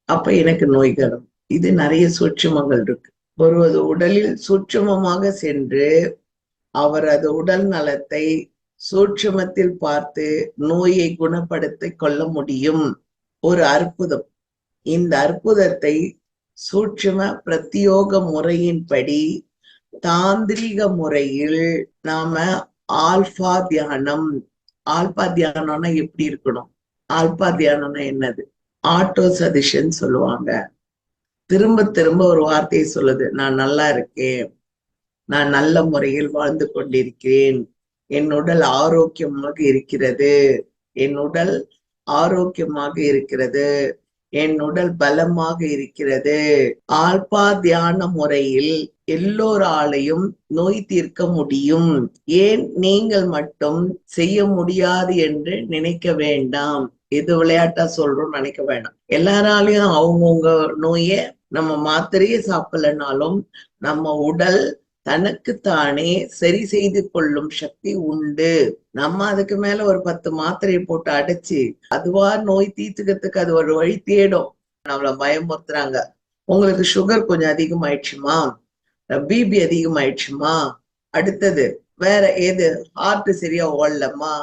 அப்ப எனக்கு நோய்களும். இது நிறைய சூட்சுமங்கள் இருக்கு. ஒருவது உடலில் சூட்சுமமாக சென்று அவரது உடல் நலத்தை சூட்சுமத்தில் பார்த்து நோயை குணப்படுத்தி கொள்ள முடியும். ஒரு அற்புதம். இந்த அற்புதத்தை சூட்சும பிரத்தியோக முறையின்படி தாந்திரிக முறையில் நாம ஆல்பா தியானம். ஆல்பா தியானம்னா எப்படி இருக்கணும்? ஆல்பா தியானம்னா என்னது? ஆட்டோ சஜஷன் சொல்லுவாங்க. திரும்ப திரும்ப ஒரு வார்த்தையை சொல்லுது, நான் நல்லா இருக்கேன், நான் நல்ல முறையில் வாழ்ந்து கொண்டிருக்கிறேன், என் உடல் ஆரோக்கியமாக இருக்கிறது, என் உடல் ஆரோக்கியமாக இருக்கிறது, என் உடல் பலமாக இருக்கிறது. ஆல்பா தியான முறையில் எல்லோராலையும் நோய் தீர்க்க முடியும். ஏன் நீங்கள் மட்டும் செய்ய முடியாது என்று நினைக்க வேண்டாம். எது விளையாட்டா சொல்றோம்னு நினைக்க வேண்டாம். எல்லாராலையும் அவங்கவுங்க நோய நம்ம மாத்திரையே சாப்பிடலனாலும் நம்ம உடல் தனக்குத்தானே சரி செய்து கொள்ளும் சக்தி உண்டு. நம்ம அதுக்கு மேல ஒரு 10 மாத்திரையை போட்டு அடைச்சு அதுவா நோய் தீர்த்துக்கிறதுக்கு அது ஒரு வழி தேடும். நம்மள பயமுறுத்துறாங்க. உங்களுக்கு சுகர் கொஞ்சம் அதிகமாயிடுச்சுமா, பிபி அதிகமாயிடுச்சுமா, அடுத்தது வேற ஏது, ஹார்ட் சரியா ஓடலம்மா,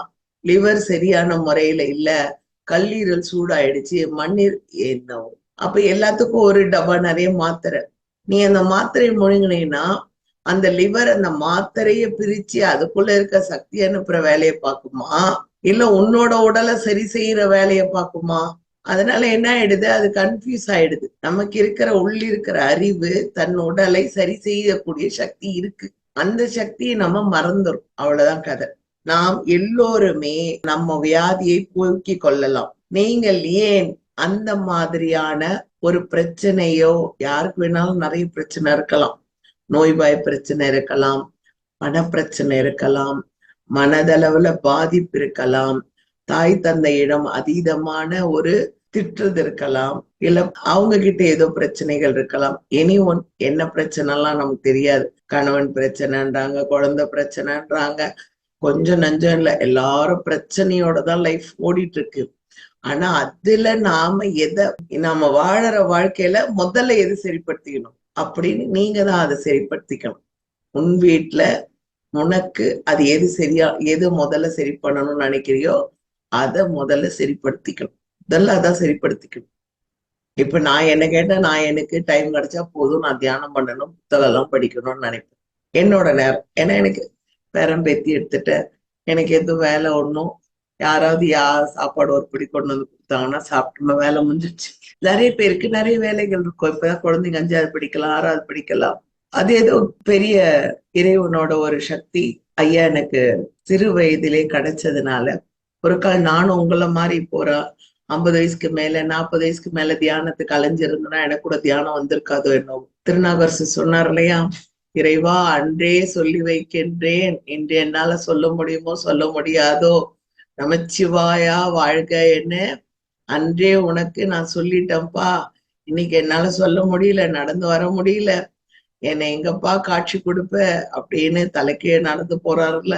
லிவர் சரியான முறையில இல்ல, கல்லீரல் சூடாயிடுச்சு, மண்ணீர் என்ன. அப்ப எல்லாத்துக்கும் ஒரு டப்பா நிறைய மாத்திரை. நீ அந்த மாத்திரையை முழுங்கினீன்னா அந்த லிவர் அந்த மாத்திரைய பிரிச்சு அதுக்குள்ள இருக்க சக்தி அனுப்புற வேலையை பார்க்குமா, இல்ல உன்னோட உடலை சரி செய்யற வேலையை பார்க்குமா? அதனால என்ன ஆயிடுது? அது கன்ஃபியூஸ் ஆயிடுது. நமக்கு இருக்கிற உள்ளிருக்கிற அறிவு தன் உடலை சரி செய்யக்கூடிய சக்தி இருக்கு. அந்த சக்தியை நம்ம மறந்துடும். அவ்வளவுதான் கதை. நாம் எல்லோருமே நம்ம வியாதியை போக்கிக் கொள்ளலாம். நீங்கள் ஏன் அந்த மாதிரியான ஒரு பிரச்சனையோ, யாருக்கு வேணாலும் நிறைய பிரச்சனை இருக்கலாம். நோய்வாய் பிரச்சனை இருக்கலாம், பணப்பிரச்சனை இருக்கலாம், மனதளவுல பாதிப்பு இருக்கலாம், தாய் தந்தையிடம் அதீதமான ஒரு திட்டுறது இருக்கலாம், இல்ல அவங்க கிட்ட ஏதோ பிரச்சனைகள் இருக்கலாம். எனி ஒன், என்ன பிரச்சனை எல்லாம் நமக்கு தெரியாது. கணவன் பிரச்சனைன்றாங்க, குழந்தை பிரச்சனைன்றாங்க, கொஞ்சம் நஞ்சம் இல்ல, எல்லாரும் பிரச்சனையோட தான் லைஃப் ஓடிட்டு இருக்கு. ஆனா அதுல நாம நாம வாழற வாழ்க்கையில முதல்ல எது சரிப்படுத்திக்கணும் அப்படின்னு நீங்க தான் அதை சரிப்படுத்திக்கணும். உன் வீட்டுல உனக்கு அது எது சரியா, எது முதல்ல சரி பண்ணணும்னு நினைக்கிறியோ அதை முதல்ல சரிப்படுத்திக்கணும். முதல்ல அதான் சரிப்படுத்திக்கணும். இப்ப நான் என்ன கேட்டா, நான் எனக்கு டைம் கிடைச்சா போதும், நான் தியானம் பண்ணணும், புத்தகம் எல்லாம் படிக்கணும்னு நினைப்பேன். என்னோட நேரம். ஏன்னா எனக்கு பேரம்பேத்தி எடுத்துட்ட, எனக்கு எதுவும் வேலை ஒண்ணும், யாராவது சாப்பாடு ஒரு பிடி கொண்டு வந்து கொடுத்தாங்கன்னா சாப்பிட்டு வேலை முடிஞ்சிச்சு. நிறைய பேருக்கு நிறைய வேலைகள் இருக்கும். இப்பதான் குழந்தைங்க 5வது படிக்கலாம், 6வது படிக்கலாம். அது ஏதோ பெரிய இறைவனோட ஒரு சக்தி ஐயா எனக்கு சிறு வயதிலே கிடைச்சதுனால ஒரு கால் நானும் உங்களை மாதிரி போற 50 வயசுக்கு மேல 40 வயசுக்கு மேல தியானத்துக்கு அலைஞ்சிருந்தனா எனக்கு கூட தியானம் வந்திருக்காதோ என்னவோ. திருநாகரசு சொன்னார் இல்லையா, இறைவா அன்றே சொல்லி வைக்கின்றேன், இன்று என்னால சொல்ல முடியுமோ சொல்ல முடியாதோ, நமச்சிவாயா வாழ்க என்ன அன்றே உனக்கு நான் சொல்லிட்டேன்ப்பா, இன்னைக்கு என்னால சொல்ல முடியல, நடந்து வர முடியல, என்னை எங்கப்பா காட்சி கொடுப்ப அப்படின்னு தலைக்கே நடந்து போறாருல்ல.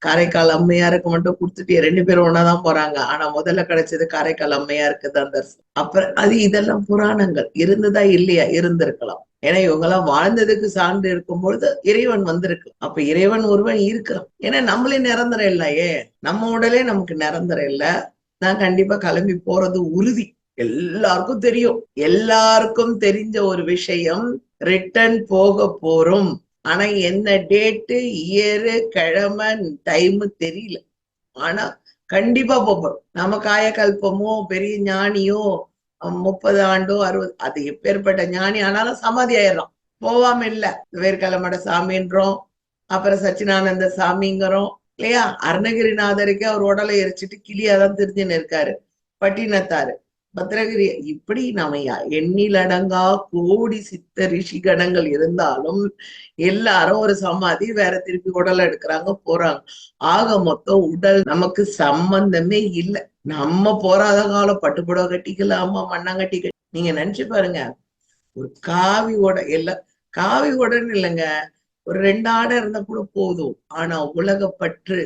காரைக்கால் அம்மையாருக்கு மட்டும் கொடுத்துட்டு 2 பேரும் ஒன்னாதான் போறாங்க. ஆனா முதல்ல கிடைச்சது காரைக்கால் அம்மையாருக்கு தான் தரிசனம். அப்புறம் அது இதெல்லாம் புராணங்கள் இருந்ததா இல்லையா? இருந்திருக்கலாம். ஏன்னா இவங்க எல்லாம் வாழ்ந்ததுக்கு சான்று இருக்கும் பொழுது இறைவன் வந்திருக்கு. அப்ப இறைவன் ஒருவன் இருக்கிறான். ஏன்னா நம்மளே நிரந்தரம் இல்லையே, நம்ம உடலே நமக்கு நிரந்தரம் இல்ல. நான் கண்டிப்பா கிளம்பி போறது உறுதி. எல்லாருக்கும் தெரியும். எல்லாருக்கும் தெரிஞ்ச ஒரு விஷயம், ரிட்டர்ன் போக போறோம். ஆனா என்ன டேட்டு, இயரு, கிழமை, டைம் தெரியல. ஆனா கண்டிப்பா போறோம். நம்ம காயகல்பமோ பெரிய ஞானியோ 30 ஆண்டோ 60, அது எப்பேற்பட்ட ஞானி ஆனாலும் சமாதி ஆயிடுறோம். போவாம இல்ல. வேர்க்கலமட சாமின்றோம், அப்புறம் சச்சினானந்த சாமிங்கிறோம் இல்லையா? அருணகிரிநாதருக்கே அவர் உடலை எரிச்சிட்டு கிளியாதான் தெரிஞ்சுன்னு இருக்காரு. பட்டினத்தாரு, பத்திரகிரி, இப்படி நம்ம எண்ணிலடங்கா கோடி சித்த ரிஷி கணங்கள் இருந்தாலும் எல்லாரும் ஒரு சமாதி வேற, திருப்பி உடலை எடுக்கிறாங்க போறாங்க. ஆக மொத்தம் உடல் நமக்கு சம்பந்தமே இல்லை. நம்ம போராத காலம் பட்டுப்புடவை கட்டிக்கலாமா, மண்ணாங்கட்டி கட்டி, நீங்க நினைச்சு பாருங்க. ஒரு காவி உடை எல்லாம், காவி உடைன்னு இல்லைங்க, ஒரு 2 ஆடை இருந்தா கூட போதும். ஆனா உலகப்பற்று,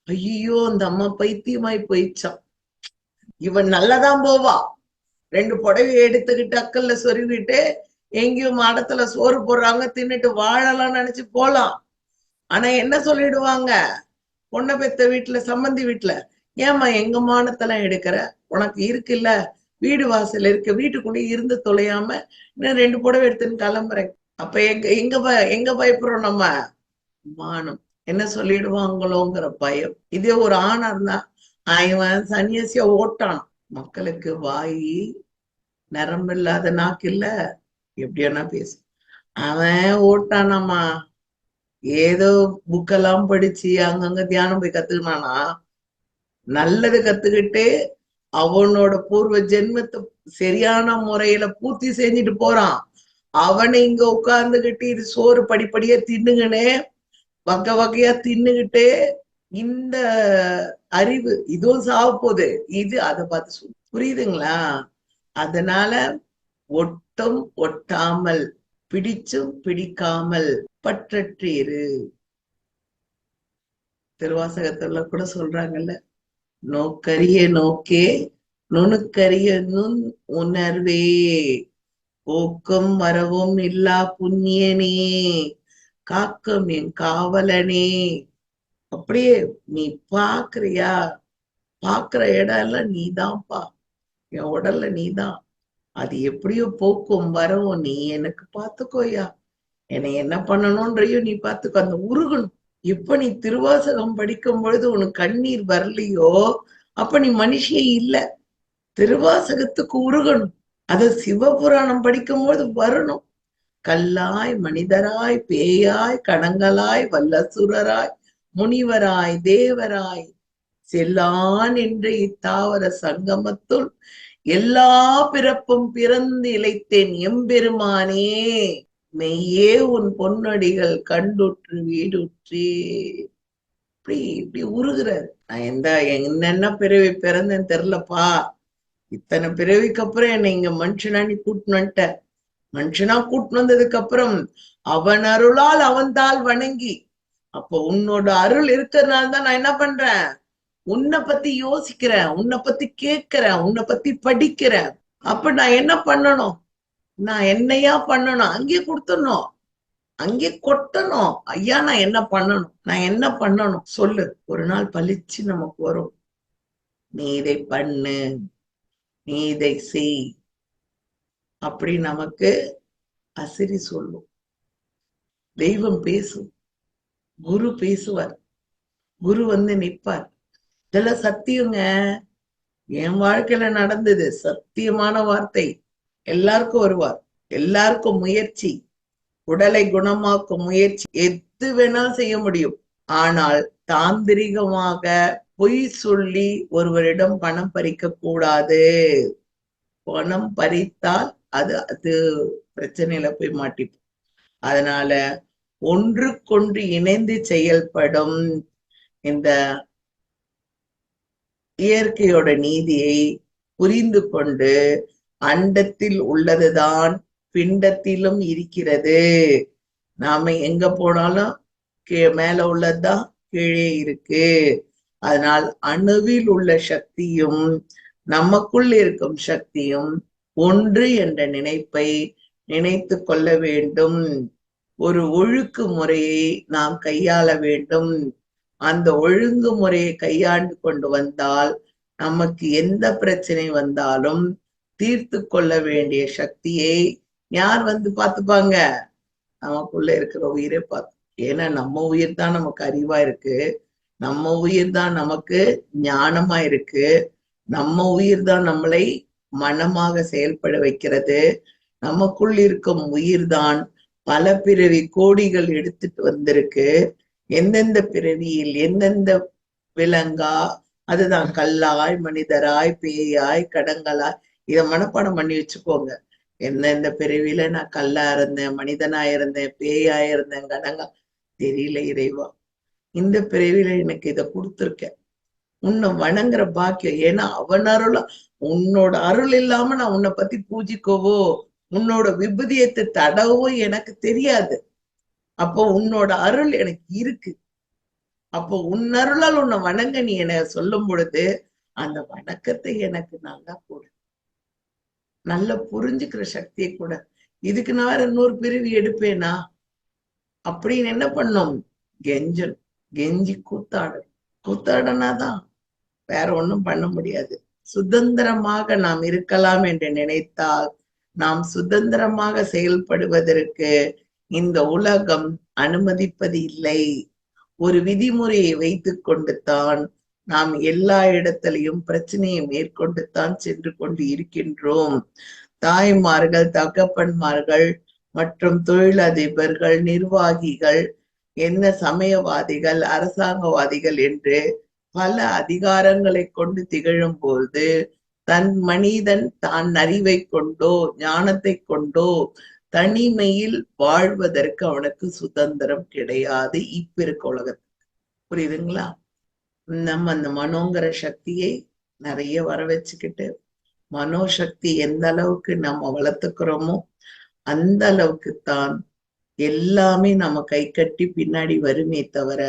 ஐயோ அந்த அம்மா பைத்தியமாய் போயிச்சான், இவன் நல்லதான் போவா, 2 புடவையை எடுத்துக்கிட்டு அக்கல்ல சொருவிட்டு எங்கேயும் மாடத்துல சோறு போடுறாங்க தின்னுட்டு வாழலாம் நினைச்சு போலாம். ஆனா என்ன சொல்லிடுவாங்க, பொண்ணை பெத்த வீட்டுல, சம்பந்தி வீட்டுல, ஏமா எங்க மானத்தெல்லாம் எடுக்கிற, உனக்கு இருக்குல்ல வீடு வாசல் இருக்கு, வீட்டுக்குள்ளே இருந்து தொலையாம இன்னும் 2 புடவை எடுத்துன்னு கிளம்புறேன். அப்ப எங்க பயப்படுறோம் நம்ம? மானம். என்ன சொல்லிடுவாங்களோங்கிற பயம். இதே ஒரு ஆணா இருந்தா, இவன் சன்னியாசியா ஓட்டான், மக்களுக்கு வாயி நரம்பு இல்லாத நாக்கு இல்ல, எப்படியானா பேசு. அவன் ஓட்டானாமா, ஏதோ புக்கெல்லாம் படிச்சு அங்கங்க தியானம் போய் கத்துக்கினானா, நல்லது கத்துக்கிட்டு அவனோட பூர்வ ஜென்மத்தை சரியான முறையில பூர்த்தி செஞ்சுட்டு போறான். அவனை இங்க உட்கார்ந்துகிட்டு இது சோறு படிப்படியா தின்னுங்கன்னு வகை வகையா தின்னுகிட்டு, இந்த அறிவு இதுவும் சாவ போகுது, இது அதை பார்த்து புரியுதுங்களா? அதனால ஒட்டும் ஒட்டாமல், பிடிச்சும் பிடிக்காமல் பற்றற்றீரு. திருவாசகத்துல கூட சொல்றாங்கல்ல, நோக்கரிய நோக்கே நுணுக்கரிய நுண் உணர்வே, போக்கும் வரவும் இல்லா புண்ணியனே, காக்கும் என் காவலனே. அப்படியே நீ பாக்குறியா, பாக்குற இடம் எல்லாம் நீதான்ப்பா, என் உடல்ல நீதான், அது எப்படியோ போக்கும் வரவும் நீ எனக்கு பாத்துக்கோயா, என்னை என்ன பண்ணணும்ன்றையும் நீ பாத்துக்கோ. அந்த உருகணும். இப்ப நீ திருவாசகம் படிக்கும் பொழுது உனக்கு கண்ணீர் வரலையோ, அப்ப நீ மனுஷியே இல்ல. திருவாசகத்துக்கு உருகணும். அத சிவபுராணம் படிக்கும்போது வரணும். கல்லாய் மனிதராய் பேயாய் கணங்களாய் வல்லசுரராய் முனிவராய் தேவராய் செல்லான் என்று இத்தாவர சங்கமத்துள் எல்லா பிறப்பும் பிறந்து இழைத்தேன் எம்பெருமானே, மெய்யே உன் பொன்னடிகள் கண்டுற்று வீடுற்றே. இப்படி இப்படி உருகுறாரு. நான் என்னென்ன பிறவி பிறந்தேன்னு தெரியலப்பா, இத்தனை பிறவிக்கு அப்புறம் என்னை இங்க மனுஷனா நீ கூட்டின்னு வந்துட்ட, மனுஷனா கூட்டின்னு வந்ததுக்கு அப்புறம் அவன் அருளால் அவன் தாள் வணங்கி, அப்போ உன்னோட அருள் இருக்கிறதுனால தான் நான் என்ன பண்றேன், உன்னை பத்தி யோசிக்கிறேன், உன்னை பத்தி கேட்கிறேன், உன்னை பத்தி படிக்கிறேன். அப்ப நான் என்ன பண்ணணும், நான் என்னையா பண்ணணும், அங்கே கொடுத்துடணும், அங்கே கொட்டணும். ஐயா நான் என்ன பண்ணணும், நான் என்ன பண்ணணும் சொல்லு. ஒரு நாள் பளிச்சு நமக்கு வரும், நீ இதை பண்ணு, நீ இதை செய், அப்படி நமக்கு அசிரி சொல்லும். தெய்வம் பேசும், குரு பேசுவார், குரு வந்து நிற்பார். இதெல்லாம் சத்தியங்க, என் வாழ்க்கையில நடந்தது சத்தியமான வார்த்தை. எல்லாருக்கும் வருவார், எல்லாருக்கும் முயற்சி, உடலை குணமாக்கும் முயற்சி எது வேணாலும் செய்ய முடியும். ஆனால் தாந்திரிகமாக பொய் சொல்லி ஒருவரிடம் பணம் பறிக்க கூடாது. பணம் பறித்தால் அது அது பிரச்சனையில போய் மாட்டிப்போம். அதனால ஒன்றுக்கொன்று இணைந்து செயல்படும் இந்த இயற்கையோட நீதியை புரிந்து கொண்டு, அண்டத்தில் உள்ளதுதான் பிண்டத்திலும் இருக்கிறது, நாம எங்க போனாலும் மேல உள்ளதுதான் கீழே இருக்கு. அதனால் அணுவில் உள்ள சக்தியும் நமக்குள் இருக்கும் சக்தியும் ஒன்று என்ற நினைப்பை நினைத்து கொள்ள வேண்டும். ஒரு ஒழுக்கு முறையை நாம் கையாள வேண்டும். அந்த ஒழுங்கு முறையை கையாண்டு கொண்டு வந்தால் நமக்கு எந்த பிரச்சனை வந்தாலும் தீர்த்து கொள்ள வேண்டிய சக்தியை யார் வந்து பார்த்துப்பாங்க? நமக்குள்ள இருக்கிற உயிரை பார்த்து. ஏன்னா நம்ம உயிர் தான் நமக்கு அறிவா இருக்கு, நம்ம உயிர் தான் நமக்கு ஞானமா இருக்கு, நம்ம உயிர் தான் நம்மளை மனமாக செயல்பட வைக்கிறது. நமக்குள் இருக்கும் உயிர் தான் பல பிறவி கோடிகள் எடுத்துட்டு வந்திருக்கு. எந்தெந்த பிறவியில் எந்தெந்த விலங்கா, அதுதான் கல்லாய், மனிதராய், பேயாய், கடங்களாய். இத மனப்பாடம் பண்ணி வச்சுக்கோங்க. எந்தெந்த பிறவியில நான் கல்லா இருந்தேன், மனிதனா இருந்தேன், பேயா இருந்தேன், கடங்கா தெரியல இறைவா. இந்த பிறவியில எனக்கு இத கொடுத்துருக்க, உன்னை வணங்குற பாக்கியம். ஏன்னா அவன் அருள், உன்னோட அருள் இல்லாம நான் உன்னை பத்தி பூஜிக்கவோ உன்னோட விபூதியத்தை தடவோ எனக்கு தெரியாது. அப்போ உன்னோட அருள் எனக்கு இருக்கு. அப்போ உன் அருளால் உன்னை வணங்க நீ என சொல்லும் பொழுது அந்த வணக்கத்தை எனக்கு நல்லா கூட நல்லா புரிஞ்சுக்கிற சக்தியை கூட. இதுக்கு நான் வேற இன்னொரு பிரிவு எடுப்பேனா அப்படின்னு என்ன பண்ணும்? கெஞ்சன், கெஞ்சி கூத்தாடணும். கூத்தாடனாதான் வேற ஒண்ணும் பண்ண முடியாது. சுதந்திரமாக நாம் இருக்கலாம் என்று நினைத்தால் நாம் சுதந்திரமாக செயல்படுவதற்கு இந்த உலகம் அனுமதிப்பது இல்லை. ஒரு விதிமுறையை வைத்துக் கொண்டு தான் நாம் எல்லா இடத்திலையும் பிரச்சனையை மேற்கொண்டு தான் சென்று கொண்டு இருக்கின்றோம். தாய்மார்கள், தகப்பன்மார்கள் மற்றும் தொழிலதிபர்கள், நிர்வாகிகள், என்ன சமயவாதிகள், அரசாங்கவாதிகள் என்று பல அதிகாரங்களை கொண்டு திகழும் போது தன் மனிதன் தான் அறிவை கொண்டோ ஞானத்தை கொண்டோ தனிமையில் வாழ்வதற்கு அவனுக்கு சுதந்திரம் கிடையாது இப்ப இருக்க உலகத்துக்கு. புரியுதுங்களா? நம்ம அந்த மனோங்கிற சக்தியை நிறைய வர வச்சுக்கிட்டு, மனோசக்தி எந்த அளவுக்கு நம்ம வளர்த்துக்கிறோமோ அந்த அளவுக்குத்தான் எல்லாமே நம்ம கை கட்டி பின்னாடி வருமே தவிர,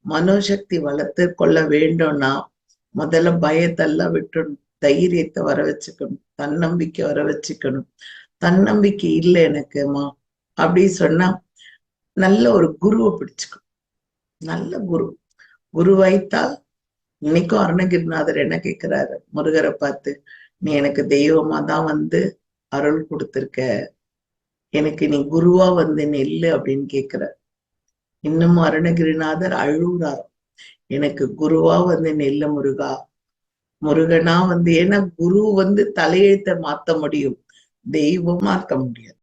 மனோசக்தி வளர்த்து கொள்ள வேண்டும்னா முதல்ல பயத்தெல்லாம் விட்டுணும், தைரியத்தை வர வச்சுக்கணும், தன்னம்பிக்கை வர வச்சுக்கணும். தன்னம்பிக்கை இல்லை எனக்குமா அப்படி சொன்னா நல்ல ஒரு குருவை பிடிச்சுக்கணும். நல்ல குரு, குரு வைத்தால். இன்னைக்கும் அருணகிரிநாதர் என்ன கேட்கிறாரு முருகரை பார்த்து, நீ எனக்கு தெய்வமா தான் வந்து அருள் கொடுத்திருக்க, எனக்கு நீ குருவா வந்து நெல்லு அப்படின்னு கேட்கிற. இன்னும் அருணகிரிநாதர் அழுகுறார், எனக்கு குருவா வந்து நெல்ல முருகா. முருகனா வந்து, ஏன்னா குரு வந்து தலையெழுத்தை மாத்த முடியும், தெய்வம் மாத்த முடியாது.